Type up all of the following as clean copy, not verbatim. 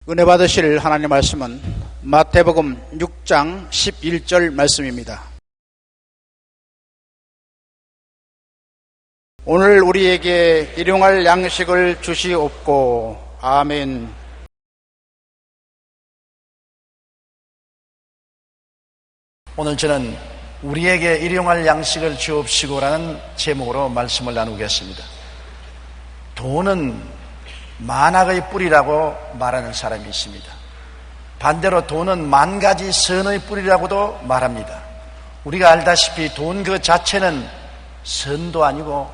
은혜 받으실 하나님의 말씀은 마태복음 6장 11절 말씀입니다. 오늘 우리에게 일용할 양식을 주시옵고. 아멘. 오늘 저는 우리에게 일용할 양식을 주옵시고라는 제목으로 말씀을 나누겠습니다. 돈은 만악의 뿌리라고 말하는 사람이 있습니다. 반대로 돈은 만 가지 선의 뿌리라고도 말합니다. 우리가 알다시피 돈 그 자체는 선도 아니고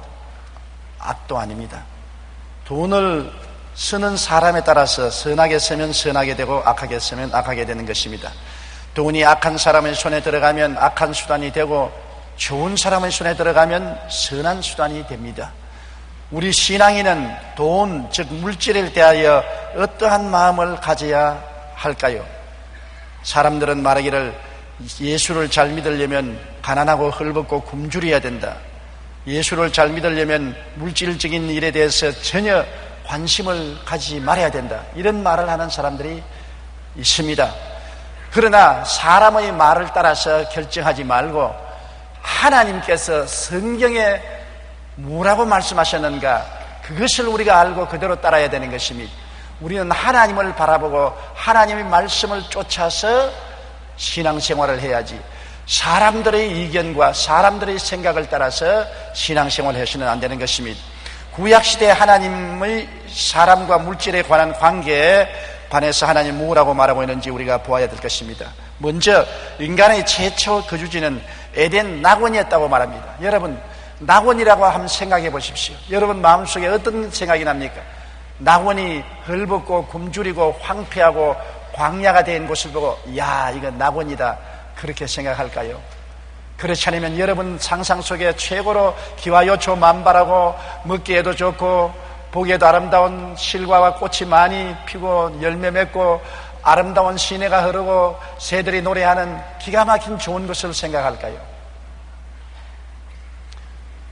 악도 아닙니다. 돈을 쓰는 사람에 따라서 선하게 쓰면 선하게 되고 악하게 쓰면 악하게 되는 것입니다. 돈이 악한 사람의 손에 들어가면 악한 수단이 되고 좋은 사람의 손에 들어가면 선한 수단이 됩니다. 우리 신앙인은 돈, 즉 물질에 대하여 어떠한 마음을 가져야 할까요? 사람들은 말하기를 예수를 잘 믿으려면 가난하고 헐벗고 굶주려야 된다. 예수를 잘 믿으려면 물질적인 일에 대해서 전혀 관심을 가지지 말아야 된다. 이런 말을 하는 사람들이 있습니다. 그러나 사람의 말을 따라서 결정하지 말고 하나님께서 성경에 뭐라고 말씀하셨는가, 그것을 우리가 알고 그대로 따라야 되는 것입니다. 우리는 하나님을 바라보고 하나님의 말씀을 쫓아서 신앙생활을 해야지, 사람들의 의견과 사람들의 생각을 따라서 신앙생활을 해서는 안 되는 것입니다. 구약시대 하나님의 사람과 물질에 관한 관계에 반해서 하나님 뭐라고 말하고 있는지 우리가 보아야 될 것입니다. 먼저 인간의 최초 거주지는 에덴 낙원이었다고 말합니다. 여러분, 낙원이라고 한번 생각해 보십시오. 여러분 마음속에 어떤 생각이 납니까? 낙원이 헐벗고 굶주리고 황폐하고 광야가 된 곳을 보고 야, 이거 낙원이다, 그렇게 생각할까요? 그렇지 않으면 여러분 상상 속에 최고로 기와요초 만발하고 먹기에도 좋고 보기에도 아름다운 실과와 꽃이 많이 피고 열매 맺고 아름다운 시내가 흐르고 새들이 노래하는 기가 막힌 좋은 것을 생각할까요?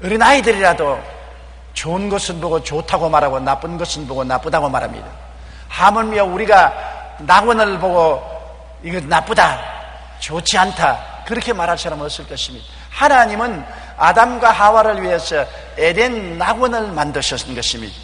어린아이들이라도 좋은 것은 보고 좋다고 말하고 나쁜 것은 보고 나쁘다고 말합니다. 하물며 우리가 낙원을 보고 이거 나쁘다, 좋지 않다, 그렇게 말할 사람은 없을 것입니다. 하나님은 아담과 하와를 위해서 에덴 낙원을 만드셨던 것입니다.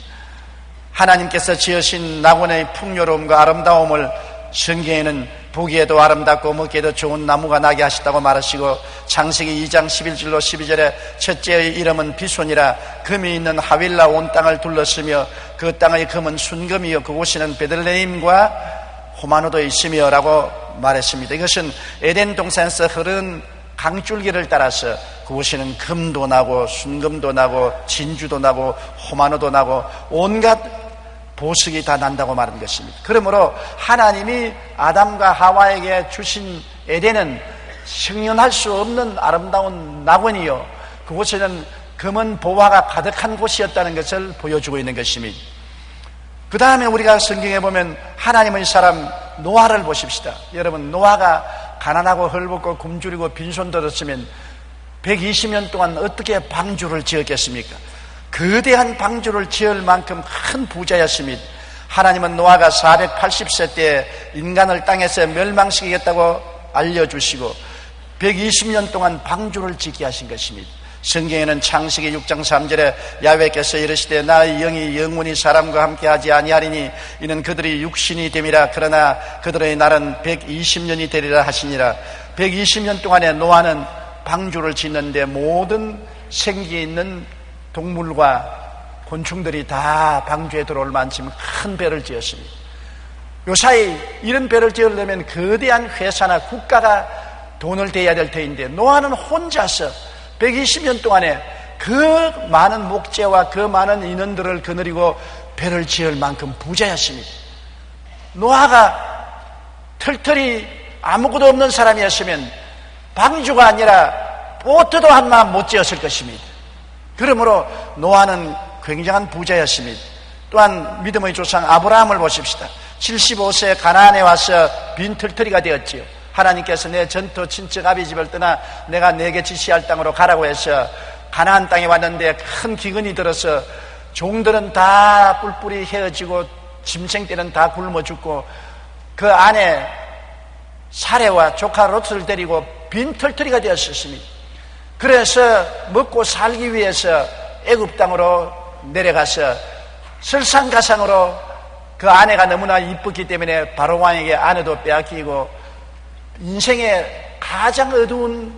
하나님께서 지으신 낙원의 풍요로움과 아름다움을 성경에는 보기에도 아름답고 먹기에도 좋은 나무가 나게 하셨다고 말하시고, 창세기 2장 11절로 12절에 첫째의 이름은 비손이라 금이 있는 하윌라 온 땅을 둘렀으며 그 땅의 금은 순금이요 그곳에는 베들레헴과 호마노도 있으며 라고 말했습니다. 이것은 에덴 동산에서 흐르는 강줄기를 따라서 그곳에는 금도 나고 순금도 나고 진주도 나고 호마노도 나고 온갖 보석이 다 난다고 말한 것입니다. 그러므로 하나님이 아담과 하와에게 주신 에덴은 형용할 수 없는 아름다운 낙원이요 그곳에는 금은 보화가 가득한 곳이었다는 것을 보여주고 있는 것입니다. 그 다음에 우리가 성경에 보면 하나님의 사람 노아를 보십시다. 여러분, 노아가 가난하고 헐벗고 굶주리고 빈손 들었으면 120년 동안 어떻게 방주를 지었겠습니까? 거대한 방주를 지을 만큼 큰 부자였습니다. 하나님은 노아가 480세 때 인간을 땅에서 멸망시키겠다고 알려주시고 120년 동안 방주를 짓게 하신 것입니다. 성경에는 창세기 6장 3절에 야훼께서 이르시되 나의 영이 영원히 사람과 함께 하지 아니하리니 이는 그들이 육신이 됨이라. 그러나 그들의 날은 120년이 되리라 하시니라. 120년 동안에 노아는 방주를 짓는데 모든 생기 있는 동물과 곤충들이 다 방주에 들어올 만큼 큰 배를 지었습니다. 요사이 이런 배를 지으려면 거대한 회사나 국가가 돈을 대야 될 터인데 노아는 혼자서 120년 동안에 그 많은 목재와 그 많은 인원들을 거느리고 배를 지을 만큼 부자였습니다. 노아가 털털이 아무것도 없는 사람이었으면 방주가 아니라 보트도 한 마음 못 지었을 것입니다. 그러므로 노아는 굉장한 부자였습니다. 또한 믿음의 조상 아브라함을 보십시다. 75세 가나안에 와서 빈털터리가 되었지요. 하나님께서 내 전토 친척 아비 집을 떠나 내가 내게 지시할 땅으로 가라고 해서 가나안 땅에 왔는데 큰 기근이 들어서 종들은 다 뿔뿔이 헤어지고 짐승 때는 다 굶어 죽고 그 아내 사레와 조카 롯을 데리고 빈털터리가 되었습니다. 그래서 먹고 살기 위해서 애굽 땅으로 내려가서 설상가상으로 그 아내가 너무나 이쁘기 때문에 바로 왕에게 아내도 빼앗기고 인생의 가장 어두운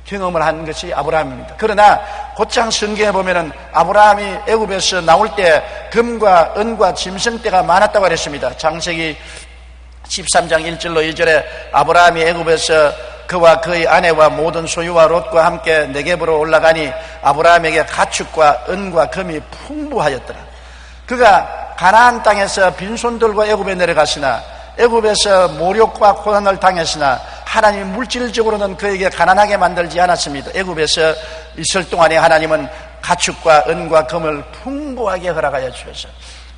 경험을 한 것이 아브라함입니다. 그러나 곧장 성경에 보면은 아브라함이 애굽에서 나올 때 금과 은과 짐승떼가 많았다고 그랬습니다. 창세기 13장 1절로 2절에 아브라함이 애굽에서 그와 그의 아내와 모든 소유와 롯과 함께 네겝으로 올라가니 아브라함에게 가축과 은과 금이 풍부하였더라. 그가 가나안 땅에서 빈손 들고 애굽에 내려갔으나 애굽에서 모욕과 고난을 당했으나 하나님이 물질적으로는 그에게 가난하게 만들지 않았습니다. 애굽에서 있을 동안에 하나님은 가축과 은과 금을 풍부하게 허락하여 주셔서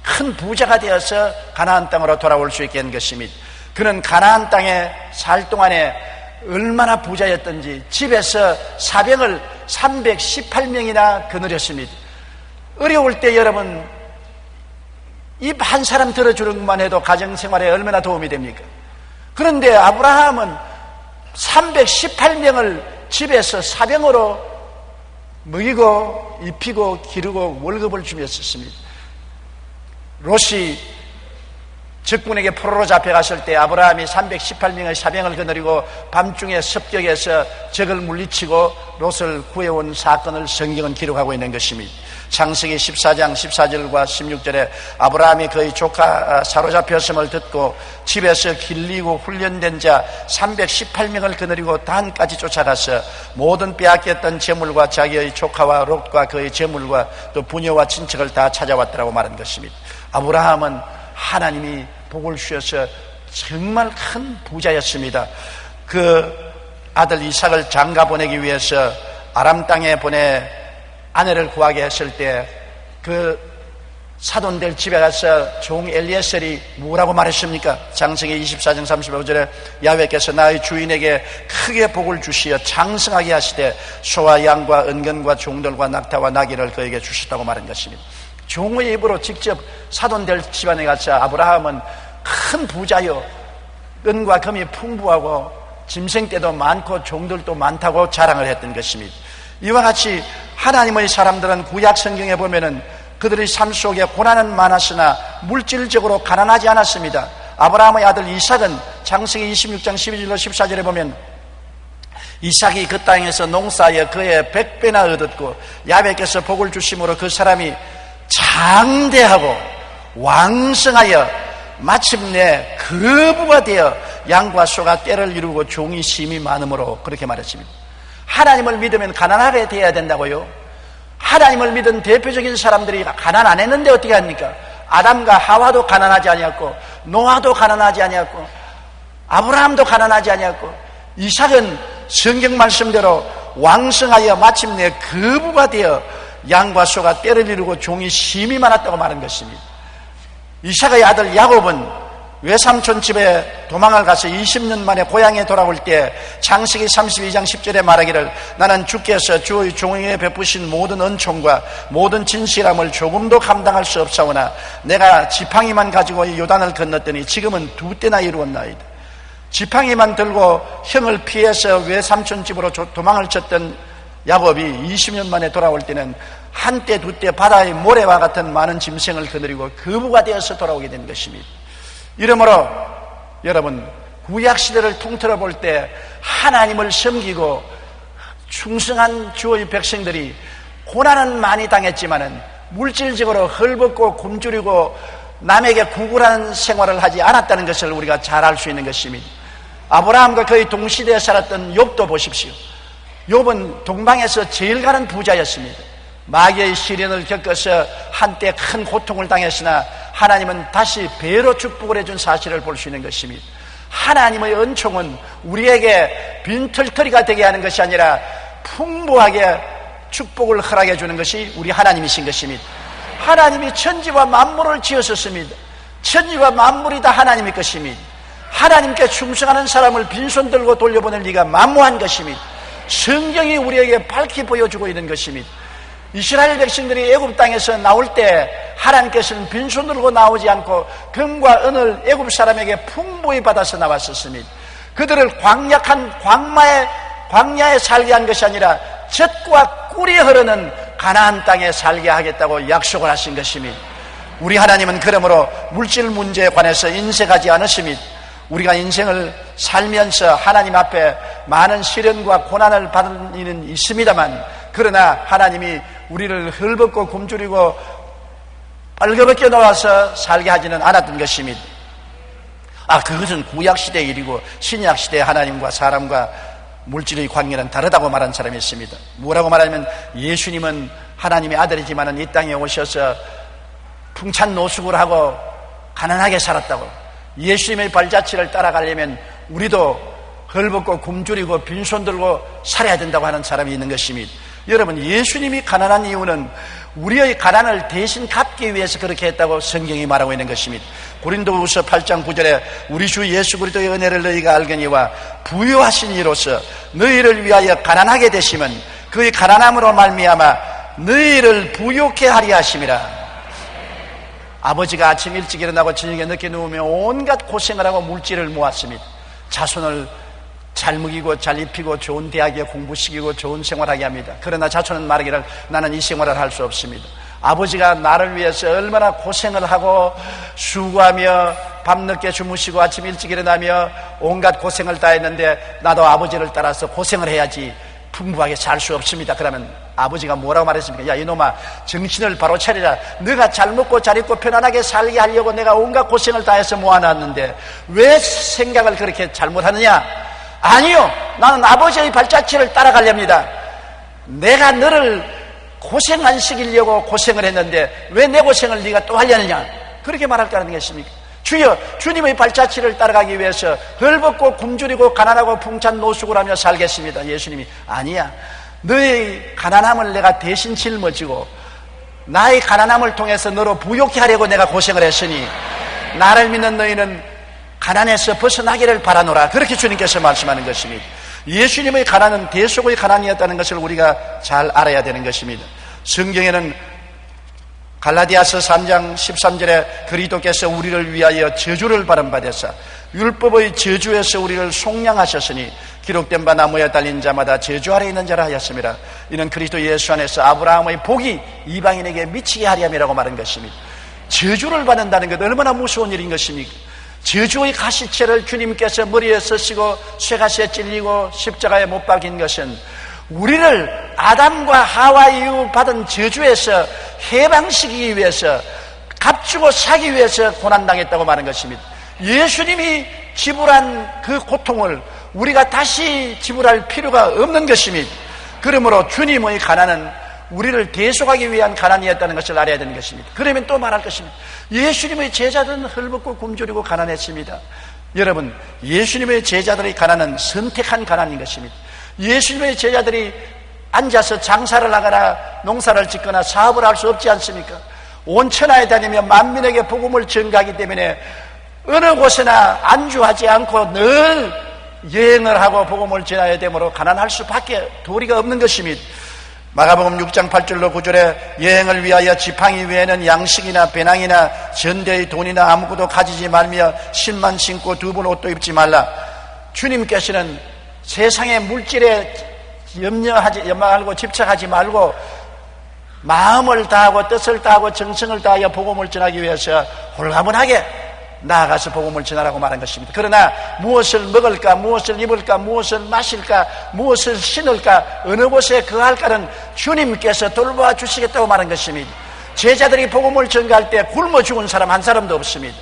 큰 부자가 되어서 가나안 땅으로 돌아올 수 있게 한 것입니다. 그는 가나안 땅에 살 동안에 얼마나 부자였던지 집에서 사병을 318명이나 거느렸습니다. 어려울 때 여러분 입 한 사람 들어주는 것만 해도 가정생활에 얼마나 도움이 됩니까? 그런데 아브라함은 318명을 집에서 사병으로 먹이고 입히고 기르고 월급을 주며 썼습니다. 롯이 적군에게 포로로 잡혀갔을 때 아브라함이 318명의 사병을 거느리고 밤중에 습격해서 적을 물리치고 롯을 구해온 사건을 성경은 기록하고 있는 것입니다. 창세기 14장 14절과 16절에 아브라함이 그의 조카 사로잡혔음을 듣고 집에서 길리고 훈련된 자 318명을 거느리고 단까지 쫓아가서 모든 빼앗겼던 재물과 자기의 조카와 롯과 그의 재물과 또 부녀와 친척을 다 찾아왔더라고 말한 것입니다. 아브라함은 하나님이 복을 주셔서 정말 큰 부자였습니다. 그 아들 이삭을 장가 보내기 위해서 아람 땅에 보내 아내를 구하게 했을 때 그 사돈들 집에 가서 종 엘리에셀이 뭐라고 말했습니까? 창세기 24장 35절에 야훼께서 나의 주인에게 크게 복을 주시어 장성하게 하시되 소와 양과 은근과 종들과 낙타와 나귀를 그에게 주셨다고 말한 것입니다. 종의 입으로 직접 사돈들 집안에 가서 아브라함은 큰 부자요 은과 금이 풍부하고 짐승떼도 많고 종들도 많다고 자랑을 했던 것입니다. 이와 같이 하나님의 사람들은 구약 성경에 보면은 그들의 삶 속에 고난은 많았으나 물질적으로 가난하지 않았습니다. 아브라함의 아들 이삭은 창세기 26장 12절로 14절에 보면 이삭이 그 땅에서 농사에 그의 100배나 얻었고 야훼께서 복을 주심으로 그 사람이 장대하고 왕성하여 마침내 거부가 되어 양과 소가 떼를 이루고 종이 심이 많음으로 그렇게 말했습니다. 하나님을 믿으면 가난하게 되어야 된다고요? 하나님을 믿은 대표적인 사람들이 가난 안 했는데 어떻게 합니까? 아담과 하와도 가난하지 아니었고 노아도 가난하지 아니었고 아브라함도 가난하지 아니었고 이삭은 성경 말씀대로 왕성하여 마침내 거부가 되어 양과 소가 떼를 이루고 종이 심이 많았다고 말한 것입니다. 이삭의 아들 야곱은 외삼촌 집에 도망을 가서 20년 만에 고향에 돌아올 때 창세기 32장 10절에 말하기를 나는 주께서 주의 종에게 베푸신 모든 은총과 모든 진실함을 조금도 감당할 수 없사오나 내가 지팡이만 가지고 요단을 건넜더니 지금은 2때나 이루었나이다. 지팡이만 들고 형을 피해서 외삼촌 집으로 도망을 쳤던 야곱이 20년 만에 돌아올 때는 한때 두때 바다의 모래와 같은 많은 짐승을 거느리고 거부가 되어서 돌아오게 된 것입니다. 이러므로 여러분 구약시대를 통틀어 볼 때 하나님을 섬기고 충성한 주의 백성들이 고난은 많이 당했지만은 물질적으로 헐벗고 굶주리고 남에게 구걸하는 생활을 하지 않았다는 것을 우리가 잘 알 수 있는 것입니다. 아브라함과 거의 동시대에 살았던 욥도 보십시오. 욥은 동방에서 제일 가는 부자였습니다. 마귀의 시련을 겪어서 한때 큰 고통을 당했으나 하나님은 다시 배로 축복을 해준 사실을 볼 수 있는 것입니다. 하나님의 은총은 우리에게 빈털터리가 되게 하는 것이 아니라 풍부하게 축복을 허락해 주는 것이 우리 하나님이신 것입니다. 하나님이 천지와 만물을 지으셨습니다. 천지와 만물이 다 하나님의 것입니다. 하나님께 충성하는 사람을 빈손 들고 돌려보낼 리가 만무한 것입니다. 성경이 우리에게 밝히 보여주고 있는 것입니다. 이스라엘 백성들이 애굽 땅에서 나올 때 하나님께서는 빈손 들고 나오지 않고 금과 은을 애굽 사람에게 풍부히 받아서 나왔었습니다. 그들을 광약한 광야에 살게 한 것이 아니라 젖과 꿀이 흐르는 가나안 땅에 살게 하겠다고 약속을 하신 것입니다. 우리 하나님은 그러므로 물질 문제에 관해서 인색하지 않으십니다. 우리가 인생을 살면서 하나님 앞에 많은 시련과 고난을 받는 일은 있습니다만, 그러나 하나님이 우리를 헐벗고 굶주리고 빨개벗겨 놓아서 살게 하지는 않았던 것입니다. 그것은 구약시대의 일이고 신약시대의 하나님과 사람과 물질의 관계는 다르다고 말한 사람이 있습니다. 뭐라고 말하면, 예수님은 하나님의 아들이지만 이 땅에 오셔서 풍찬 노숙을 하고 가난하게 살았다고. 예수님의 발자취를 따라가려면 우리도 헐벗고 굶주리고 빈손 들고 살아야 된다고 하는 사람이 있는 것입니다. 여러분, 예수님이 가난한 이유는 우리의 가난을 대신 갚기 위해서 그렇게 했다고 성경이 말하고 있는 것입니다. 고린도후서 8장 9절에 우리 주 예수 그리스도의 은혜를 너희가 알거니와 부유하신 이로서 너희를 위하여 가난하게 되시면 그의 가난함으로 말미암아 너희를 부유케 하리 하심이라. 아버지가 아침 일찍 일어나고 저녁에 늦게 누우며 온갖 고생을 하고 물질을 모았습니다. 자손을 잘 먹이고 잘 입히고 좋은 대학에 공부시키고 좋은 생활하게 합니다. 그러나 자손은 말하기를 나는 이 생활을 할 수 없습니다. 아버지가 나를 위해서 얼마나 고생을 하고 수고하며 밤늦게 주무시고 아침 일찍 일어나며 온갖 고생을 다 했는데 나도 아버지를 따라서 고생을 해야지 풍부하게 살 수 없습니다. 그러면 아버지가 뭐라고 말했습니까? 야, 이놈아, 정신을 바로 차리라. 네가 잘 먹고 잘 입고 편안하게 살게 하려고 내가 온갖 고생을 다 해서 모아놨는데 왜 생각을 그렇게 잘못하느냐? 아니요, 나는 아버지의 발자취를 따라가렵니다. 내가 너를 고생 안 시키려고 고생을 했는데 왜 내 고생을 네가 또 하려느냐? 그렇게 말할 거라는 것입니까? 주여, 주님의 발자취를 따라가기 위해서 헐벗고 굶주리고 가난하고 풍찬 노숙을 하며 살겠습니다. 예수님이 아니야, 너의 가난함을 내가 대신 짊어지고 나의 가난함을 통해서 너로 부욕케 하려고 내가 고생을 했으니 나를 믿는 너희는 가난에서 벗어나기를 바라노라. 그렇게 주님께서 말씀하는 것입니다. 예수님의 가난은 대속의 가난이었다는 것을 우리가 잘 알아야 되는 것입니다. 성경에는 갈라디아서 3장 13절에 그리스도께서 우리를 위하여 저주를 받은바되사 율법의 저주에서 우리를 속량하셨으니 기록된 바 나무에 달린 자마다 저주 아래 있는 자라 하였습니다. 이는 그리스도 예수 안에서 아브라함의 복이 이방인에게 미치게 하렴이라고 말한 것입니다. 저주를 받는다는 것 얼마나 무서운 일인 것입니까? 저주의 가시체를 주님께서 머리에 쓰시고 쇠가시에 찔리고 십자가에 못 박인 것은 우리를 아담과 하와 이후 받은 저주에서 해방시키기 위해서 값주고 사기 위해서 고난당했다고 말한 것입니다. 예수님이 지불한 그 고통을 우리가 다시 지불할 필요가 없는 것입니다. 그러므로 주님의 가난은 우리를 대속하기 위한 가난이었다는 것을 알아야 되는 것입니다. 그러면 또 말할 것입니다. 예수님의 제자들은 헐벗고 굶주리고 가난했습니다. 여러분, 예수님의 제자들의 가난은 선택한 가난인 것입니다. 예수님의 제자들이 앉아서 장사를 하거나 농사를 짓거나 사업을 할 수 없지 않습니까? 온 천하에 다니며 만민에게 복음을 전가하기 때문에 어느 곳에나 안주하지 않고 늘 여행을 하고 복음을 전해야 되므로 가난할 수밖에 도리가 없는 것입니다. 마가복음 6장 8절로 9절에 여행을 위하여 지팡이 외에는 양식이나 배낭이나 전대의 돈이나 아무것도 가지지 말며 신만 신고 두 번 옷도 입지 말라. 주님께서는 세상의 물질에 염려하고 집착하지 말고 마음을 다하고 뜻을 다하고 정성을 다하여 복음을 전하기 위해서 홀가분하게 나아가서 복음을 전하라고 말한 것입니다. 그러나 무엇을 먹을까, 무엇을 입을까, 무엇을 마실까, 무엇을 신을까, 어느 곳에 거할까는 주님께서 돌보아 주시겠다고 말한 것입니다. 제자들이 복음을 전가할 때 굶어 죽은 사람 한 사람도 없습니다.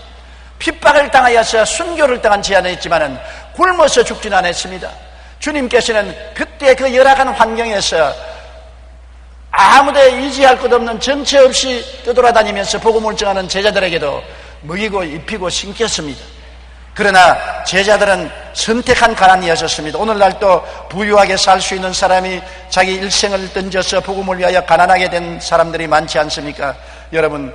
핍박을 당하여서 순교를 당한 제안은 있지만은 굶어서 죽지는 않았습니다. 주님께서는 그때 그 열악한 환경에서 아무데 의지할 것 없는 정체 없이 떠돌아다니면서 복음을 전하는 제자들에게도 먹이고 입히고 신겼습니다. 그러나 제자들은 선택한 가난이었습니다. 오늘날도 부유하게 살 수 있는 사람이 자기 일생을 던져서 복음을 위하여 가난하게 된 사람들이 많지 않습니까? 여러분,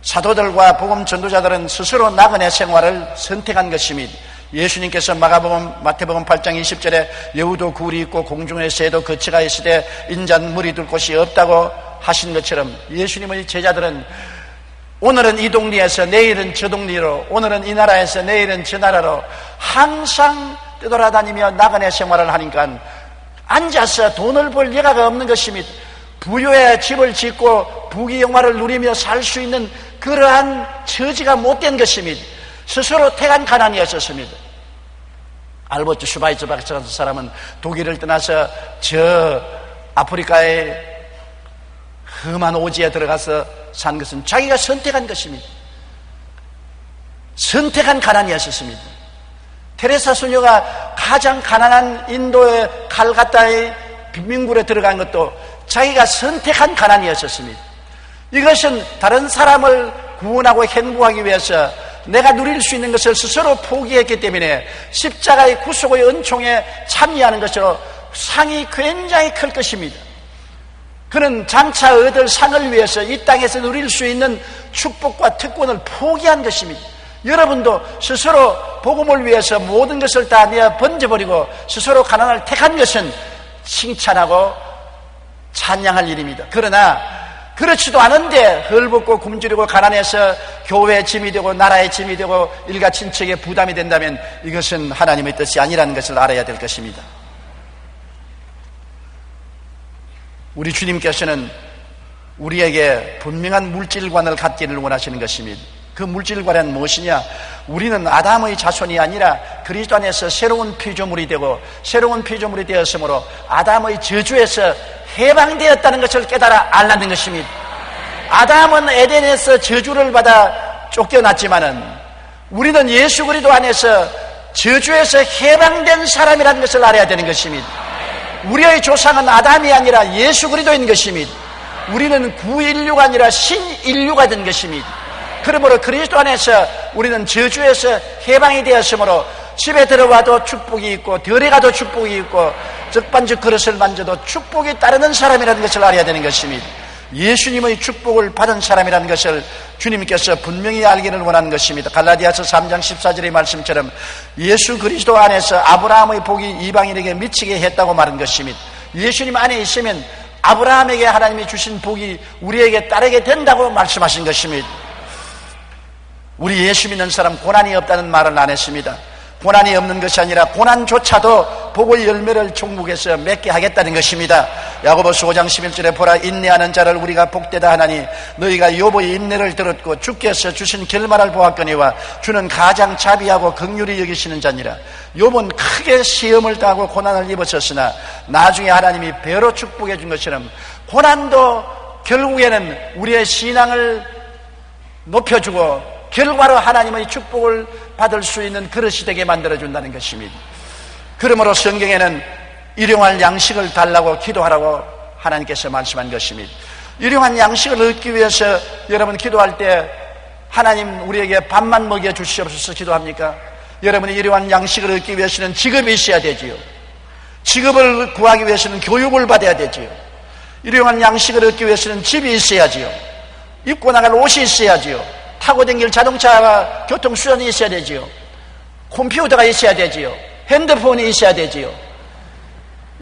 사도들과 복음 전도자들은 스스로 나그네 생활을 선택한 것입니다. 예수님께서 마태복음 8장 20절에 여우도 굴이 있고 공중의 새도 거처가 있으되 인자는 물이 둘 곳이 없다고 하신 것처럼 예수님의 제자들은 오늘은 이 동네에서 내일은 저 동네로, 오늘은 이 나라에서 내일은 저 나라로 항상 떠돌아다니며 나그네 생활을 하니까 앉아서 돈을 벌 여가가 없는 것입니다. 부유의 집을 짓고 부귀영화를 누리며 살 수 있는 그러한 처지가 못된 것입니다. 스스로 택한 가난이었습니다. 알버트 슈바이처 박사 같은 사람은 독일을 떠나서 저 아프리카의 험한 오지에 들어가서 산 것은 자기가 선택한 것입니다. 선택한 가난이었습니다. 테레사 수녀가 가장 가난한 인도의 칼가타의 빈민굴에 들어간 것도 자기가 선택한 가난이었습니다. 이것은 다른 사람을 구원하고 행복하기 위해서 내가 누릴 수 있는 것을 스스로 포기했기 때문에 십자가의 구속의 은총에 참여하는 것으로 상이 굉장히 클 것입니다. 그는 장차 얻을 상을 위해서 이 땅에서 누릴 수 있는 축복과 특권을 포기한 것입니다. 여러분도 스스로 복음을 위해서 모든 것을 다 내어 번져버리고 스스로 가난을 택한 것은 칭찬하고 찬양할 일입니다. 그러나 그렇지도 않은데 헐벗고 굶주리고 가난해서 교회의 짐이 되고 나라의 짐이 되고 일가 친척의 부담이 된다면 이것은 하나님의 뜻이 아니라는 것을 알아야 될 것입니다. 우리 주님께서는 우리에게 분명한 물질관을 갖기를 원하시는 것입니다. 그 물질관은 무엇이냐? 우리는 아담의 자손이 아니라 그리스도 안에서 새로운 피조물이 되고 새로운 피조물이 되었으므로 아담의 저주에서 해방되었다는 것을 깨달아 알라는 것입니다. 아담은 에덴에서 저주를 받아 쫓겨났지만은 우리는 예수 그리스도 안에서 저주에서 해방된 사람이라는 것을 알아야 되는 것입니다. 우리의 조상은 아담이 아니라 예수 그리스도인 것입니다. 우리는 구인류가 아니라 신인류가 된 것입니다. 그러므로 그리스도 안에서 우리는 저주에서 해방이 되었으므로 집에 들어와도 축복이 있고 들에 가도 축복이 있고 적반적 그릇을 만져도 축복이 따르는 사람이라는 것을 알아야 되는 것입니다. 예수님의 축복을 받은 사람이라는 것을 주님께서 분명히 알기를 원하는 것입니다. 갈라디아서 3장 14절의 말씀처럼 예수 그리스도 안에서 아브라함의 복이 이방인에게 미치게 했다고 말한 것입니다. 예수님 안에 있으면 아브라함에게 하나님이 주신 복이 우리에게 따르게 된다고 말씀하신 것입니다. 우리 예수 믿는 사람 고난이 없다는 말은 안 했습니다. 고난이 없는 것이 아니라 고난조차도 복의 열매를 종국에서 맺게 하겠다는 것입니다. 야고보서 5장 11절에 보라 인내하는 자를 우리가 복되다 하나니 너희가 욥의 인내를 들었고 주께서 주신 결말을 보았거니와 주는 가장 자비하고 긍휼히 여기시는 자니라. 욥은 크게 시험을 당하고 고난을 입었었으나 나중에 하나님이 배로 축복해 준 것처럼 고난도 결국에는 우리의 신앙을 높여주고 결과로 하나님의 축복을 받을 수 있는 그릇이 되게 만들어준다는 것입니다. 그러므로 성경에는 일용할 양식을 달라고 기도하라고 하나님께서 말씀한 것입니다. 일용할 양식을 얻기 위해서 여러분 기도할 때 하나님 우리에게 밥만 먹여 주시옵소서 기도합니까? 여러분이 일용할 양식을 얻기 위해서는 직업이 있어야 되지요. 직업을 구하기 위해서는 교육을 받아야 되지요. 일용할 양식을 얻기 위해서는 집이 있어야지요. 입고 나갈 옷이 있어야지요. 타고 다닐 자동차와 교통수단이 있어야 되지요. 컴퓨터가 있어야 되지요. 핸드폰이 있어야 되지요.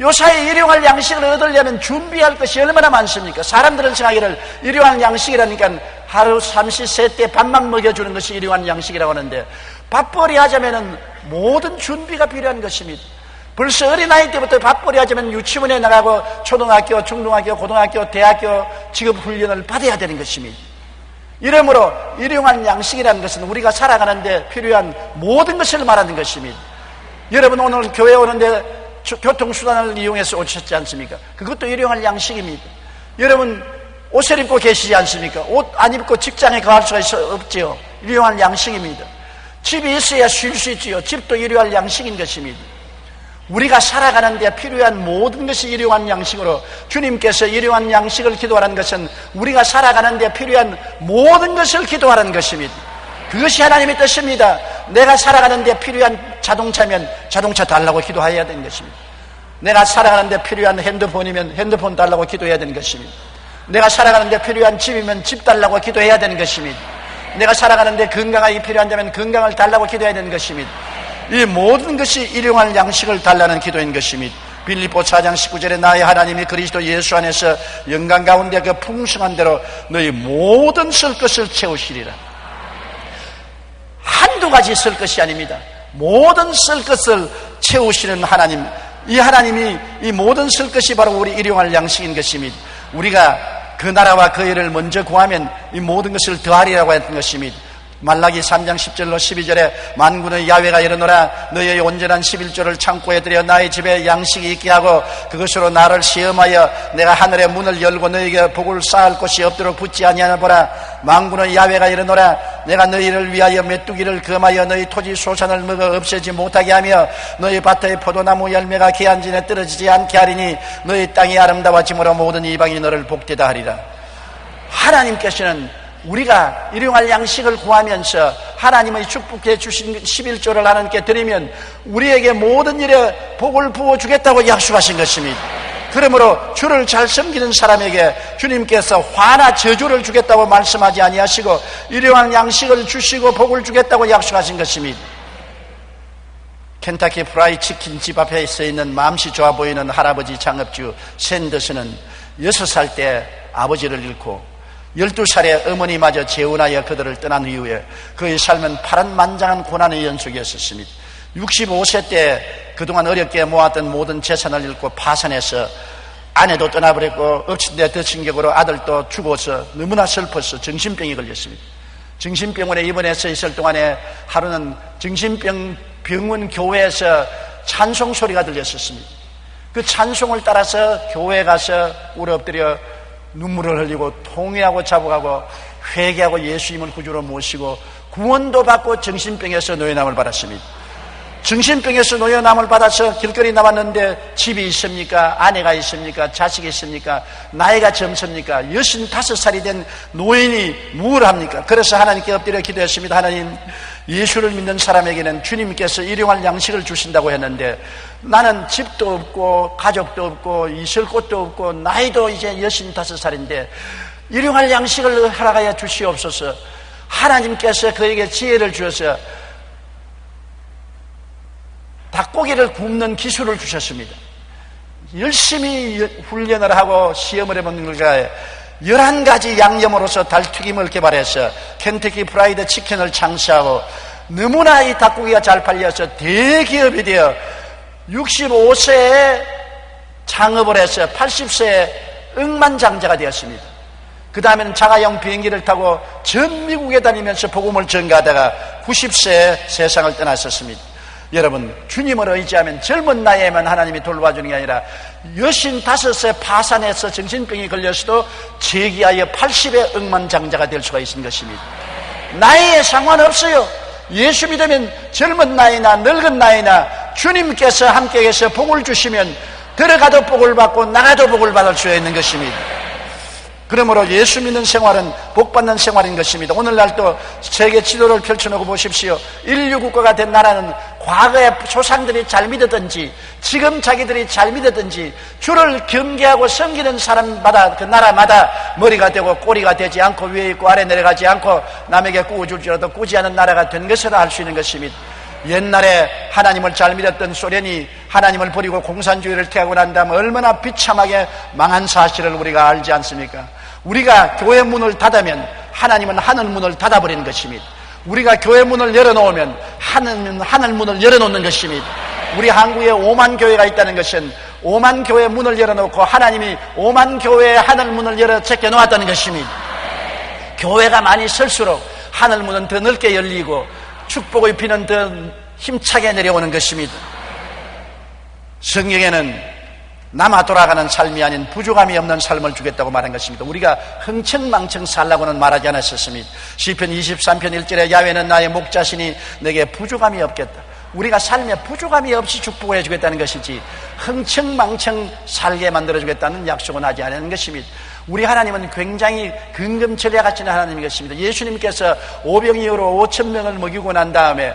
요사이 일용할 양식을 얻으려면 준비할 것이 얼마나 많습니까? 사람들은 생각하기를 일용할 양식이라니까 하루 삼시세 때 밥만 먹여주는 것이 일용할 양식이라고 하는데 밥벌이 하자면 모든 준비가 필요한 것입니다. 벌써 어린아이 때부터 밥벌이 하자면 유치원에 나가고 초등학교, 중등학교, 고등학교, 대학교 직업훈련을 받아야 되는 것입니다. 이러므로 일용할 양식이라는 것은 우리가 살아가는데 필요한 모든 것을 말하는 것입니다. 여러분 오늘 교회 오는데 교통수단을 이용해서 오셨지 않습니까? 그것도 일용할 양식입니다. 여러분 옷을 입고 계시지 않습니까? 옷 안 입고 직장에 가할 수가 없지요. 일용할 양식입니다. 집이 있어야 쉴 수 있지요. 집도 일용할 양식인 것입니다. 우리가 살아가는데 필요한 모든 것이 일용할 양식으로 주님께서 일용할 양식을 기도하라는 것은 우리가 살아가는데 필요한 모든 것을 기도하라는 것입니다. 그것이 하나님의 뜻입니다. 내가 살아가는데 필요한 자동차면 자동차 달라고 기도해야 되는 것입니다. 내가 살아가는데 필요한 핸드폰이면 핸드폰 달라고 기도해야 되는 것입니다. 내가 살아가는데 필요한 집이면 집 달라고 기도해야 되는 것입니다. 내가 살아가는데 건강이 필요한다면 건강을 달라고 기도해야 되는 것입니다. 이 모든 것이 일용할 양식을 달라는 기도인 것입니다. 빌립보 4장 19절에 나의 하나님이 그리스도 예수 안에서 영광 가운데 그 풍성한 대로 너희 모든 쓸 것을 채우시리라. 한두 가지 쓸 것이 아닙니다. 모든 쓸 것을 채우시는 하나님, 이 하나님이 이 모든 쓸 것이 바로 우리 일용할 양식인 것입니다. 우리가 그 나라와 그 일을 먼저 구하면 이 모든 것을 더하리라고 했던 것입니다. 말라기 3장 10절로 12절에 만군의 야훼가 이르노라 너희의 온전한 11조를 창고에 들여 나의 집에 양식이 있게 하고 그것으로 나를 시험하여 내가 하늘의 문을 열고 너희에게 복을 쌓을 곳이 없도록 붙지 아니하나 보라. 만군의 야훼가 이르노라 내가 너희를 위하여 메뚜기를 금하여 너희 토지 소산을 먹어 없애지 못하게 하며 너희 밭의 포도나무 열매가 기한진에 떨어지지 않게 하리니 너희 땅이 아름다워짐으로 모든 이방이 너를 복되다 하리라. 하나님께서는 우리가 일용할 양식을 구하면서 하나님의 축복해 주신 11조를 하나님께 드리면 우리에게 모든 일에 복을 부어주겠다고 약속하신 것입니다. 그러므로 주를 잘 섬기는 사람에게 주님께서 화나 저주를 주겠다고 말씀하지 아니하시고 일용할 양식을 주시고 복을 주겠다고 약속하신 것입니다. 켄타키 프라이 치킨 집 앞에 서 있는 마음씨 좋아 보이는 할아버지 창업주 샌더스는 6살 때 아버지를 잃고 12살에 어머니마저 재혼하여 그들을 떠난 이후에 그의 삶은 파란만장한 고난의 연속이었습니다. 65세 때 그동안 어렵게 모았던 모든 재산을 잃고 파산해서 아내도 떠나버렸고 엎친 데 덮친 격으로 아들도 죽어서 너무나 슬퍼서 정신병이 걸렸습니다. 정신병원에 입원해서 있을 동안에 하루는 정신병원 교회에서 찬송 소리가 들렸었습니다. 그 찬송을 따라서 교회에 가서 울어 엎드려 눈물을 흘리고 통회하고 자복하고 회개하고 예수님을 구주로 모시고 구원도 받고 정신병에서 노예남을 받았습니다. 정신병에서 노예남을 받아서 길거리 나왔는데 집이 있습니까? 아내가 있습니까? 자식이 있습니까? 나이가 젊습니까? 65살이 된 노인이 뭘 합니까? 그래서 하나님께 엎드려 기도했습니다. 하나님, 예수를 믿는 사람에게는 주님께서 일용할 양식을 주신다고 했는데 나는 집도 없고 가족도 없고 있을 곳도 없고 나이도 이제 65살인데 일용할 양식을 허락하여 주시옵소서. 하나님께서 그에게 지혜를 주셔서 닭고기를 굽는 기술을 주셨습니다. 열심히 훈련을 하고 시험을 해보는 결과 11가지 양념으로서 닭튀김을 개발해서 켄터키 프라이드 치킨을 창시하고 너무나 이 닭고기가 잘 팔려서 대기업이 되어 65세에 창업을 해서 80세에 억만장자가 되었습니다. 그 다음에는 자가용 비행기를 타고 전 미국에 다니면서 복음을 전가하다가 90세에 세상을 떠났었습니다. 여러분, 주님을 의지하면 젊은 나이에만 하나님이 돌봐주는 게 아니라 65세 파산해서 정신병이 걸렸어도 재기하여 80의 억만장자가 될 수가 있는 것입니다. 나이에 상관없어요. 예수 믿으면 젊은 나이나 늙은 나이나 주님께서 함께 계셔 복을 주시면 들어가도 복을 받고 나가도 복을 받을 수 있는 것입니다. 그러므로 예수 믿는 생활은 복받는 생활인 것입니다. 오늘날도 세계 지도를 펼쳐놓고 보십시오. 인류 국가가 된 나라는 과거에 조상들이 잘 믿었든지 지금 자기들이 잘 믿었든지 주를 경계하고 섬기는 사람마다 그 나라마다 머리가 되고 꼬리가 되지 않고 위에 있고 아래 내려가지 않고 남에게 꾸어줄지라도 꾸지 않은 나라가 된 것을 알 수 있는 것입니다. 옛날에 하나님을 잘 믿었던 소련이 하나님을 버리고 공산주의를 택하고 난 다음에 얼마나 비참하게 망한 사실을 우리가 알지 않습니까? 우리가 교회 문을 닫으면 하나님은 하늘 문을 닫아버리는 것입니다. 우리가 교회 문을 열어놓으면 하나님은 하늘 문을 열어놓는 것입니다. 우리 한국에 5만 교회가 있다는 것은 5만 교회 문을 열어놓고 하나님이 5만 교회의 하늘 문을 열어 제껴놓았다는 것입니다. 교회가 많이 설수록 하늘 문은 더 넓게 열리고 축복의 비는 더 힘차게 내려오는 것입니다. 성경에는 남아 돌아가는 삶이 아닌 부족함이 없는 삶을 주겠다고 말한 것입니다. 우리가 흥청망청 살라고는 말하지 않았었습니다. 시편 23편 1절에 야훼는 나의 목자시니 내게 부족함이 없겠다. 우리가 삶에 부족함이 없이 축복을 해주겠다는 것이지 흥청망청 살게 만들어주겠다는 약속은 하지 않은 것입니다. 우리 하나님은 굉장히 근검절약 같은 하나님인 것입니다. 예수님께서 오병 이후로 5,000명을 먹이고 난 다음에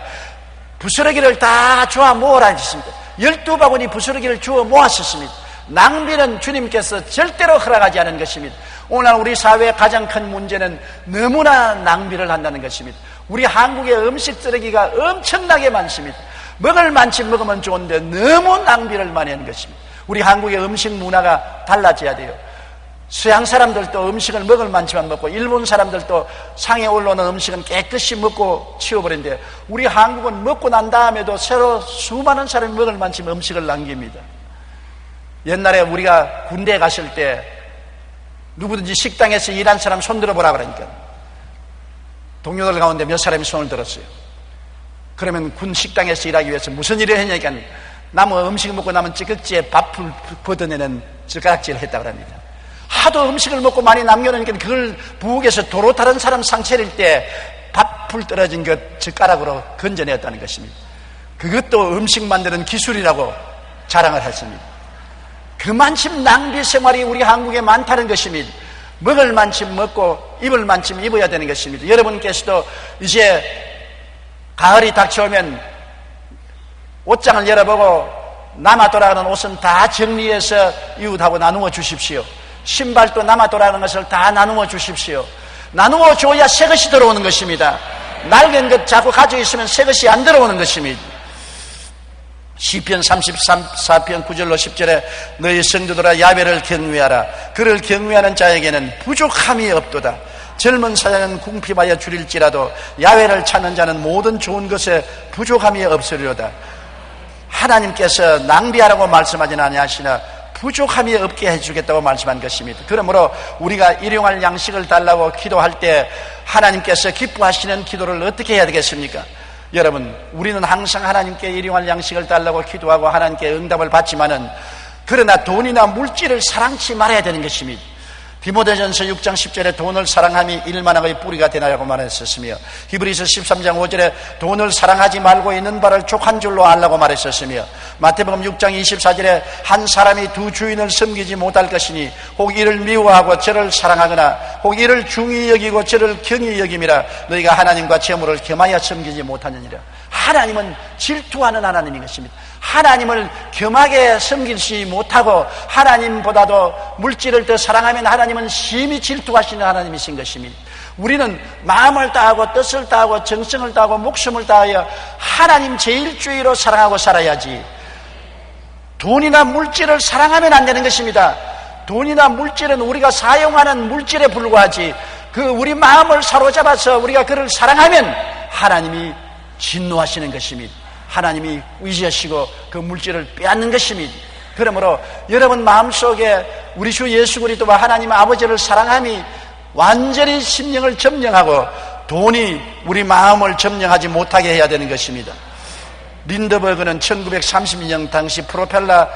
부스러기를 다 주워 모으라 했습니다. 12바구니 부스러기를 주워 모았었습니다. 낭비는 주님께서 절대로 허락하지 않은 것입니다. 오늘 우리 사회의 가장 큰 문제는 너무나 낭비를 한다는 것입니다. 우리 한국의 음식 쓰레기가 엄청나게 많습니다. 먹을 만큼 먹으면 좋은데 너무 낭비를 많이 하는 것입니다. 우리 한국의 음식 문화가 달라져야 돼요. 서양 사람들도 음식을 먹을 만치만 먹고 일본 사람들도 상에 올라오는 음식은 깨끗이 먹고 치워버리는데 우리 한국은 먹고 난 다음에도 새로 수많은 사람이 먹을 만큼 음식을 남깁니다. 옛날에 우리가 군대에 갔을 때 누구든지 식당에서 일한 사람 손 들어보라 그러니까 동료들 가운데 몇 사람이 손을 들었어요. 그러면 군 식당에서 일하기 위해서 무슨 일을 했냐니까 남은 음식 먹고 남은 찌깍지에 밥을 걷어내는 젓가락질을 했다고 합니다. 하도 음식을 먹고 많이 남겨놓으니까 그걸 부엌에서 도로 다른 사람 상 차릴 때 밥풀 떨어진 것 젓가락으로 건져내었다는 것입니다. 그것도 음식 만드는 기술이라고 자랑을 했습니다. 그만큼 낭비 생활이 우리 한국에 많다는 것입니다. 먹을 만큼 먹고 입을 만큼 입어야 되는 것입니다. 여러분께서도 이제 가을이 닥쳐오면 옷장을 열어보고 남아 돌아가는 옷은 다 정리해서 이웃하고 나누어 주십시오. 신발도 남아 돌아가는 것을 다 나누어 주십시오. 나누어 줘야 새 것이 들어오는 것입니다. 낡은 것 자꾸 가지고 있으면 새 것이 안 들어오는 것입니다. 시편 34편 9절로 10절에 너희 성도들아 야훼를 경외하라. 그를 경외하는 자에게는 부족함이 없도다. 젊은 사자는 궁핍하여 줄일지라도 야훼를 찾는 자는 모든 좋은 것에 부족함이 없으리로다. 하나님께서 낭비하라고 말씀하지는 아니하시나 부족함이 없게 해주겠다고 말씀한 것입니다. 그러므로 우리가 일용할 양식을 달라고 기도할 때 하나님께서 기뻐하시는 기도를 어떻게 해야 되겠습니까? 여러분, 우리는 항상 하나님께 일용할 양식을 달라고 기도하고 하나님께 응답을 받지만은 그러나 돈이나 물질을 사랑치 말아야 되는 것입니다. 디모데전서 6장 10절에 돈을 사랑함이 일만하의 뿌리가 되나라고 말했었으며 히브리서 13장 5절에 돈을 사랑하지 말고 있는 바를 족한 줄로 알라고 말했었으며 마태복음 6장 24절에 한 사람이 두 주인을 섬기지 못할 것이니 혹 이를 미워하고 저를 사랑하거나 혹 이를 중히 여기고 저를 경히 여김이라 너희가 하나님과 재물을 겸하여 섬기지 못하느니라. 하나님은 질투하는 하나님인 것입니다. 하나님을 겸하게 섬기지 못하고 하나님보다도 물질을 더 사랑하면 하나님은 심히 질투하시는 하나님이신 것입니다. 우리는 마음을 다하고 뜻을 다하고 정성을 다하고 목숨을 다하여 하나님 제일주의로 사랑하고 살아야지 돈이나 물질을 사랑하면 안 되는 것입니다. 돈이나 물질은 우리가 사용하는 물질에 불과하지 그 우리 마음을 사로잡아서 우리가 그를 사랑하면 하나님이 진노하시는 것입니다. 하나님이 위지하시고 그 물질을 빼앗는 것입니다. 그러므로 여러분 마음속에 우리 주 예수 그리스도와 하나님 아버지를 사랑함이 완전히 심령을 점령하고 돈이 우리 마음을 점령하지 못하게 해야 되는 것입니다. 린드버그는 1932년 당시 프로펠러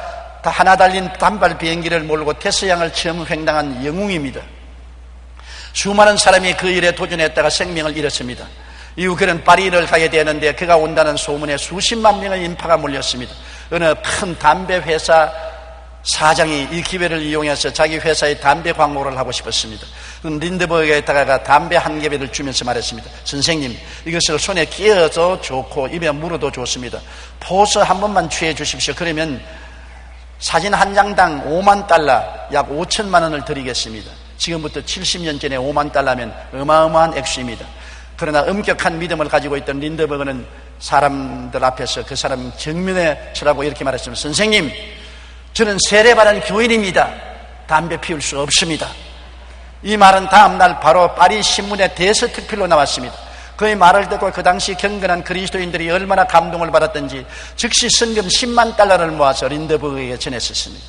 하나 달린 단발 비행기를 몰고 테스양을 처음 횡단한 영웅입니다. 수많은 사람이 그 일에 도전했다가 생명을 잃었습니다. 이후 그는 파리를 가게 되었는데 그가 온다는 소문에 수십만 명의 인파가 몰렸습니다. 어느 큰 담배 회사 사장이 이 기회를 이용해서 자기 회사의 담배 광고를 하고 싶었습니다. 린드버그에 다가가 담배 한 개를 주면서 말했습니다. 선생님, 이것을 손에 끼어도 좋고 입에 물어도 좋습니다. 포스 한 번만 취해 주십시오. 그러면 사진 한 장당 5만 달러, 약 5천만 원을 드리겠습니다. 지금부터 70년 전에 5만 달러면 어마어마한 액수입니다. 그러나 엄격한 믿음을 가지고 있던 린드버그는 사람들 앞에서 그 사람 정면에 서라고 이렇게 말했습니다. 선생님, 저는 세례받은 교인입니다. 담배 피울 수 없습니다. 이 말은 다음날 바로 파리 신문에 대서특필로 나왔습니다. 그의 말을 듣고 그 당시 경건한 그리스도인들이 얼마나 감동을 받았던지 즉시 선금 10만 달러를 모아서 린드버그에게 전했었습니다.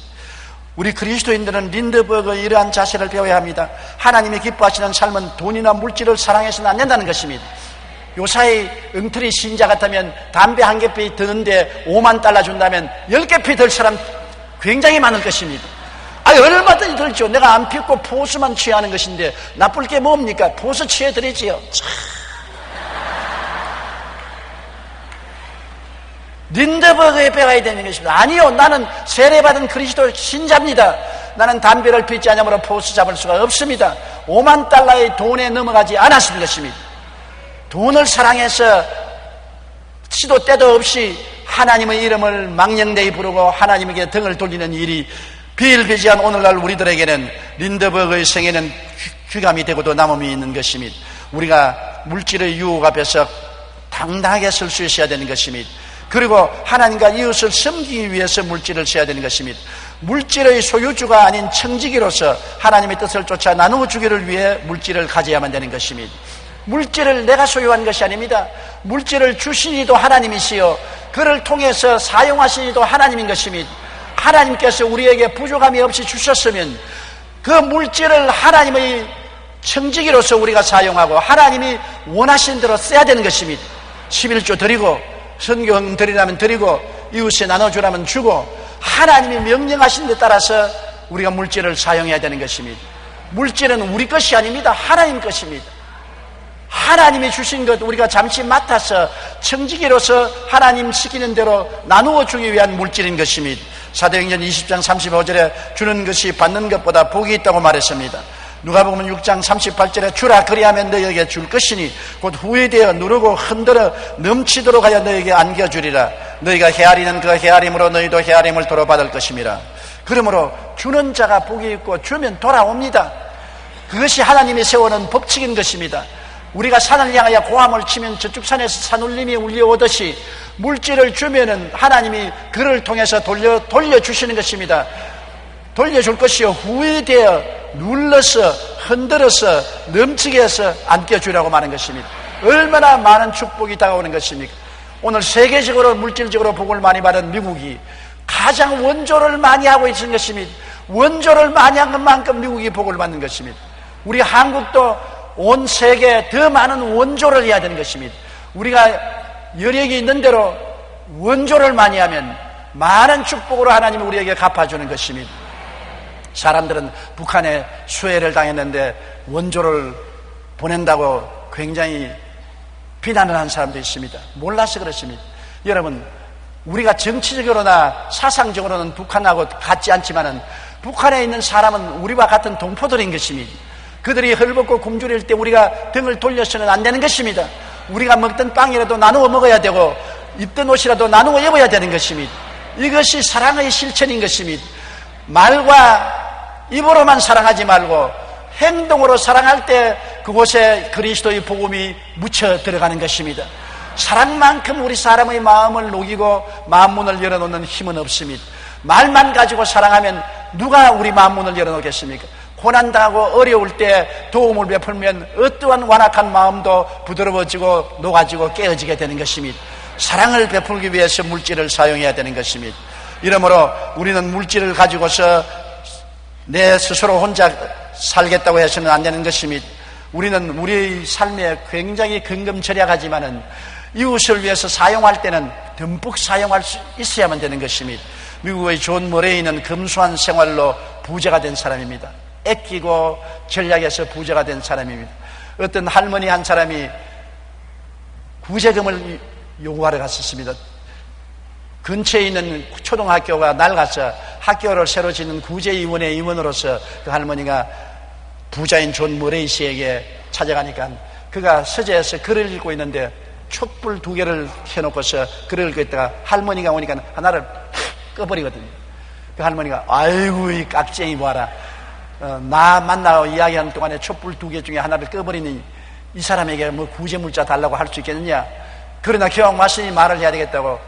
우리 그리스도인들은 린드버그의 이러한 자세를 배워야 합니다. 하나님이 기뻐하시는 삶은 돈이나 물질을 사랑해서는 안 된다는 것입니다. 요사이 엉터리 신자 같으면 담배 한 개 피 드는데 5만 달러 준다면 10개 피 들 사람 굉장히 많을 것입니다. 얼마든지 들죠. 내가 안 피우고 포수만 취하는 것인데 나쁠 게 뭡니까? 포수 취해드리지요. 린드버그에 배워야 되는 것입니다. 아니요, 나는 세례받은 그리스도 신자입니다. 나는 담배를 피지 않으므로 포수 잡을 수가 없습니다. 5만 달러의 돈에 넘어가지 않았을 것입니다. 돈을 사랑해서 시도 때도 없이 하나님의 이름을 망령되이 부르고 하나님에게 등을 돌리는 일이 비일비재한 오늘날 우리들에게는 린드버그의 생애는 귀감이 되고도 남음이 있는 것입니다. 우리가 물질의 유혹 앞에서 당당하게 설 수 있어야 되는 것입니다. 그리고 하나님과 이웃을 섬기기 위해서 물질을 써야 되는 것입니다. 물질의 소유주가 아닌 청지기로서 하나님의 뜻을 쫓아 나누어 주기를 위해 물질을 가져야만 되는 것입니다. 물질을 내가 소유한 것이 아닙니다. 물질을 주신 이도 하나님이시요 그를 통해서 사용하신 이도 하나님인 것입니다. 하나님께서 우리에게 부족함이 없이 주셨으면 그 물질을 하나님의 청지기로서 우리가 사용하고 하나님이 원하신 대로 써야 되는 것입니다. 11조 드리고 선교헌금 드리라면 드리고 이웃에 나눠주라면 주고 하나님이 명령하신 데 따라서 우리가 물질을 사용해야 되는 것입니다. 물질은 우리 것이 아닙니다. 하나님 것입니다. 하나님이 주신 것 우리가 잠시 맡아서 청지기로서 하나님 시키는 대로 나누어 주기 위한 물질인 것입니다. 사도행전 20장 35절에 주는 것이 받는 것보다 복이 있다고 말했습니다. 누가복음 6장 38절에 주라 그리하면 너희에게 줄 것이니 곧 후회되어 누르고 흔들어 넘치도록 하여 너희에게 안겨주리라. 너희가 헤아리는 그 헤아림으로 너희도 헤아림을 도로 받을 것임이라. 그러므로 주는 자가 복이 있고 주면 돌아옵니다. 그것이 하나님이 세우는 법칙인 것입니다. 우리가 산을 향하여 고함을 치면 저쪽 산에서 산울림이 울려오듯이 물질을 주면은 하나님이 그를 통해서 돌려주시는 것입니다. 돌려줄 것이요 후회되어 눌러서 흔들어서 넘치게 해서 안겨주라고 말하는 것입니다. 얼마나 많은 축복이 다가오는 것입니까? 오늘 세계적으로 물질적으로 복을 많이 받은 미국이 가장 원조를 많이 하고 있는 것입니다. 원조를 많이 한 것만큼 미국이 복을 받는 것입니다. 우리 한국도 온 세계에 더 많은 원조를 해야 되는 것입니다. 우리가 여력이 있는 대로 원조를 많이 하면 많은 축복으로 하나님이 우리에게 갚아주는 것입니다. 사람들은 북한에 수해를 당했는데 원조를 보낸다고 굉장히 비난을 한 사람도 있습니다. 몰라서 그렇습니다. 여러분, 우리가 정치적으로나 사상적으로는 북한하고 같지 않지만은 북한에 있는 사람은 우리와 같은 동포들인 것입니다. 그들이 헐벗고 굶주릴 때 우리가 등을 돌려서는 안 되는 것입니다. 우리가 먹던 빵이라도 나누어 먹어야 되고 입던 옷이라도 나누어 입어야 되는 것입니다. 이것이 사랑의 실천인 것입니다. 말과 입으로만 사랑하지 말고 행동으로 사랑할 때 그곳에 그리스도의 복음이 묻혀 들어가는 것입니다. 사랑만큼 우리 사람의 마음을 녹이고 마음 문을 열어놓는 힘은 없습니다. 말만 가지고 사랑하면 누가 우리 마음 문을 열어놓겠습니까? 고난당하고 어려울 때 도움을 베풀면 어떠한 완악한 마음도 부드러워지고 녹아지고 깨어지게 되는 것입니다. 사랑을 베풀기 위해서 물질을 사용해야 되는 것입니다. 이러므로 우리는 물질을 가지고서 내 스스로 혼자 살겠다고 해서는 안 되는 것입니다. 우리는 우리의 삶에 굉장히 근검절약하지만은 이웃을 위해서 사용할 때는 듬뿍 사용할 수 있어야만 되는 것입니다. 미국의 존 머레이는 검소한 생활로 부자가 된 사람입니다. 아끼고 전략해서 부자가 된 사람입니다. 어떤 할머니 한 사람이 구제금을 요구하러 갔었습니다. 근처에 있는 초등학교가 낡아서 학교를 새로 짓는 구제위원회 임원으로서 그 할머니가 부자인 존 머레이 씨에게 찾아가니까 그가 서재에서 글을 읽고 있는데 촛불 2개를 켜놓고서 글을 읽고 있다가 할머니가 오니까 하나를 꺼버리거든요. 그 할머니가 아이고 이 깍쟁이 봐라. 나 만나고 이야기하는 동안에 촛불 2개 중에 하나를 꺼버리니 이 사람에게 뭐 구제물자 달라고 할 수 있겠느냐. 그러나 기왕 왔으니 말을 해야 되겠다고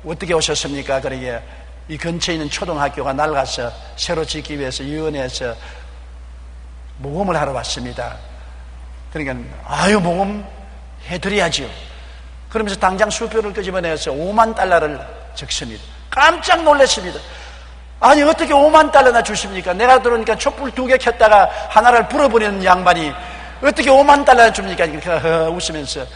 어떻게 오셨습니까? 그러게 이 근처에 있는 초등학교가 낡아서 새로 짓기 위해서 위원회에서 모금을 하러 왔습니다. 그러니까 아유 모금 해드려야죠. 그러면서 당장 수표를 끄집어내서 5만 달러를 적습니다. 깜짝 놀랐습니다. 아니 어떻게 5만 달러나 주십니까? 내가 들으니까 촛불 2개 켰다가 하나를 불어버리는 양반이 어떻게 5만 달러나 줍니까? 그러니까 웃으면서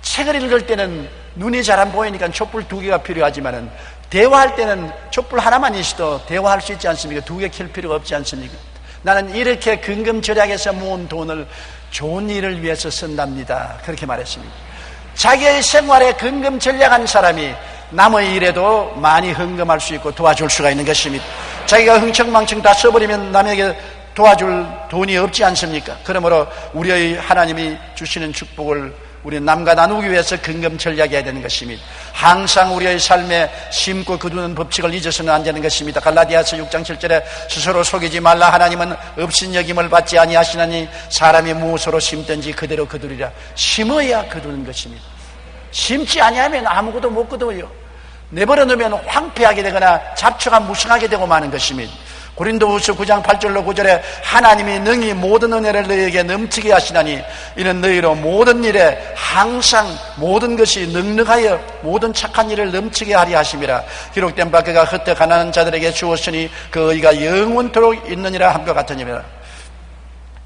책을 읽을 때는 눈이 잘 안 보이니까 촛불 2개가 필요하지만은 대화할 때는 촛불 하나만 있어도 대화할 수 있지 않습니까? 2개 켤 필요가 없지 않습니까? 나는 이렇게 근검절약해서 모은 돈을 좋은 일을 위해서 쓴답니다. 그렇게 말했습니다. 자기의 생활에 근검절약한 사람이 남의 일에도 많이 헌금할 수 있고 도와줄 수가 있는 것입니다. 자기가 흥청망청 다 써버리면 남에게 도와줄 돈이 없지 않습니까? 그러므로 우리의 하나님이 주시는 축복을 우리는 남과 나누기 위해서 근검절약해야 되는 것입니다. 항상 우리의 삶에 심고 거두는 법칙을 잊어서는 안 되는 것입니다. 갈라디아서 6장 7절에 스스로 속이지 말라. 하나님은 업신여김을 받지 아니하시나니 사람이 무엇으로 심든지 그대로 거두리라. 심어야 거두는 것입니다. 심지 아니하면 아무것도 못 거두어요. 내버려 놓으면 황폐하게 되거나 잡초가 무성하게 되고 마는 것입니다. 고린도후서 9장 8절로 9절에 하나님이 능히 모든 은혜를 너희에게 넘치게 하시나니 이는 너희로 모든 일에 항상 모든 것이 능력하여 모든 착한 일을 넘치게 하리 하심이라. 기록된 바 그가 흩어 가난한 자들에게 주었으니 그 의가 영원토록 있느니라 함과 같으니라.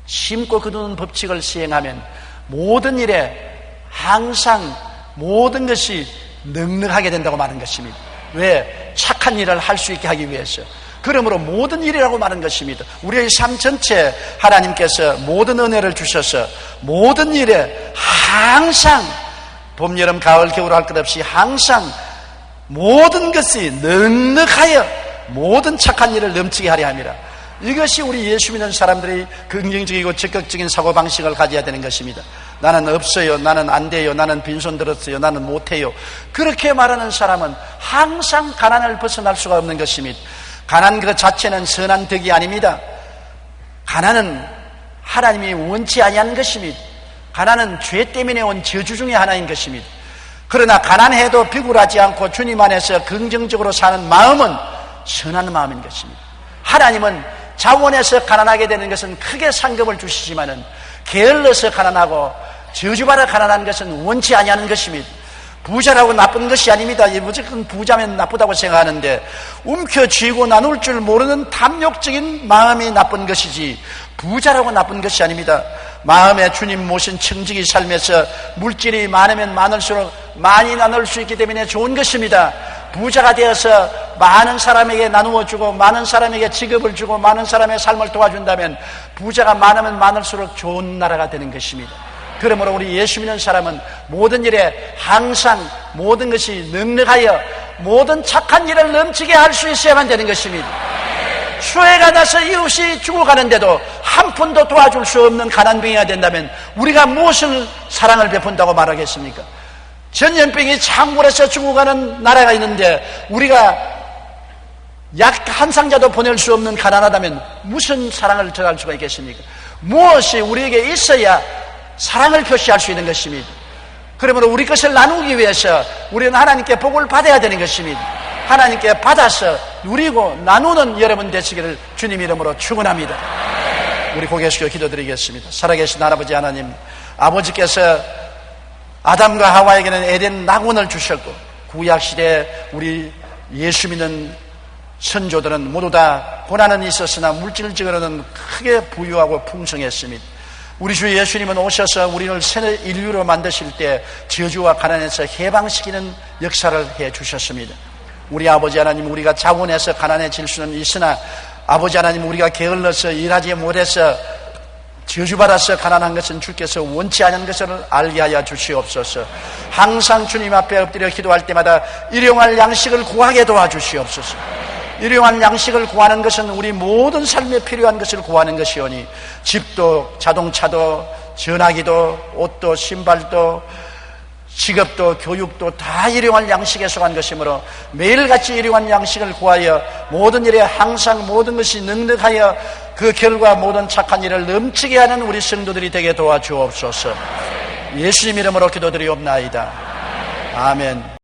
심고 거두는 법칙을 시행하면 모든 일에 항상 모든 것이 능력하게 된다고 말하는 것입니다. 왜? 착한 일을 할 수 있게 하기 위해서. 그러므로 모든 일이라고 말하는 것입니다. 우리의 삶 전체에 하나님께서 모든 은혜를 주셔서 모든 일에 항상 봄, 여름, 가을, 겨울 할 것 없이 항상 모든 것이 넉넉하여 모든 착한 일을 넘치게 하려 함이라. 이것이 우리 예수 믿는 사람들이 긍정적이고 적극적인 사고방식을 가져야 되는 것입니다. 나는 없어요, 나는 안 돼요, 나는 빈손 들었어요, 나는 못해요. 그렇게 말하는 사람은 항상 가난을 벗어날 수가 없는 것입니다. 가난 그 자체는 선한 덕이 아닙니다. 가난은 하나님이 원치 아니하는 것입니다. 가난은 죄 때문에 온 저주 중에 하나인 것입니다. 그러나 가난해도 비굴하지 않고 주님 안에서 긍정적으로 사는 마음은 선한 마음인 것입니다. 하나님은 자원해서 가난하게 되는 것은 크게 상급을 주시지만은 게을러서 가난하고 저주받아 가난한 것은 원치 아니하는 것입니다. 부자라고 나쁜 것이 아닙니다. 무조건 부자면 나쁘다고 생각하는데 움켜쥐고 나눌 줄 모르는 탐욕적인 마음이 나쁜 것이지 부자라고 나쁜 것이 아닙니다. 마음에 주님 모신 청지기 삶에서 물질이 많으면 많을수록 많이 나눌 수 있기 때문에 좋은 것입니다. 부자가 되어서 많은 사람에게 나누어 주고 많은 사람에게 직업을 주고 많은 사람의 삶을 도와준다면 부자가 많으면 많을수록 좋은 나라가 되는 것입니다. 그러므로 우리 예수 믿는 사람은 모든 일에 항상 모든 것이 넉넉하여 모든 착한 일을 넘치게 할 수 있어야만 되는 것입니다. 수해가 나서 이웃이 죽어가는데도 한 푼도 도와줄 수 없는 가난병이가 된다면 우리가 무엇을 사랑을 베푼다고 말하겠습니까? 전염병이 창궐해서 죽어가는 나라가 있는데 우리가 약 한 상자도 보낼 수 없는 가난하다면 무슨 사랑을 전할 수가 있겠습니까? 무엇이 우리에게 있어야 사랑을 표시할 수 있는 것입니다. 그러므로 우리 것을 나누기 위해서 우리는 하나님께 복을 받아야 되는 것입니다. 하나님께 받아서 누리고 나누는 여러분 되시기를 주님 이름으로 축원합니다. 우리 고개 숙여 기도드리겠습니다. 살아계신 할아버지 하나님, 아버지께서 아담과 하와에게는 에덴 낙원을 주셨고 구약시대에 우리 예수 믿는 선조들은 모두 다 고난은 있었으나 물질적으로는 크게 부유하고 풍성했습니다. 우리 주 예수님은 오셔서 우리를 새 인류로 만드실 때 저주와 가난에서 해방시키는 역사를 해주셨습니다. 우리 아버지 하나님, 우리가 자원해서 가난해질 수는 있으나 아버지 하나님, 우리가 게을러서 일하지 못해서 저주받아서 가난한 것은 주께서 원치 않은 것을 알게 하여 주시옵소서. 항상 주님 앞에 엎드려 기도할 때마다 일용할 양식을 구하게 도와주시옵소서. 일용할 양식을 구하는 것은 우리 모든 삶에 필요한 것을 구하는 것이오니 집도 자동차도 전화기도 옷도 신발도 직업도 교육도 다 일용할 양식에 속한 것이므로 매일같이 일용할 양식을 구하여 모든 일에 항상 모든 것이 넉넉하여 그 결과 모든 착한 일을 넘치게 하는 우리 성도들이 되게 도와주옵소서. 예수님 이름으로 기도드리옵나이다. 아멘.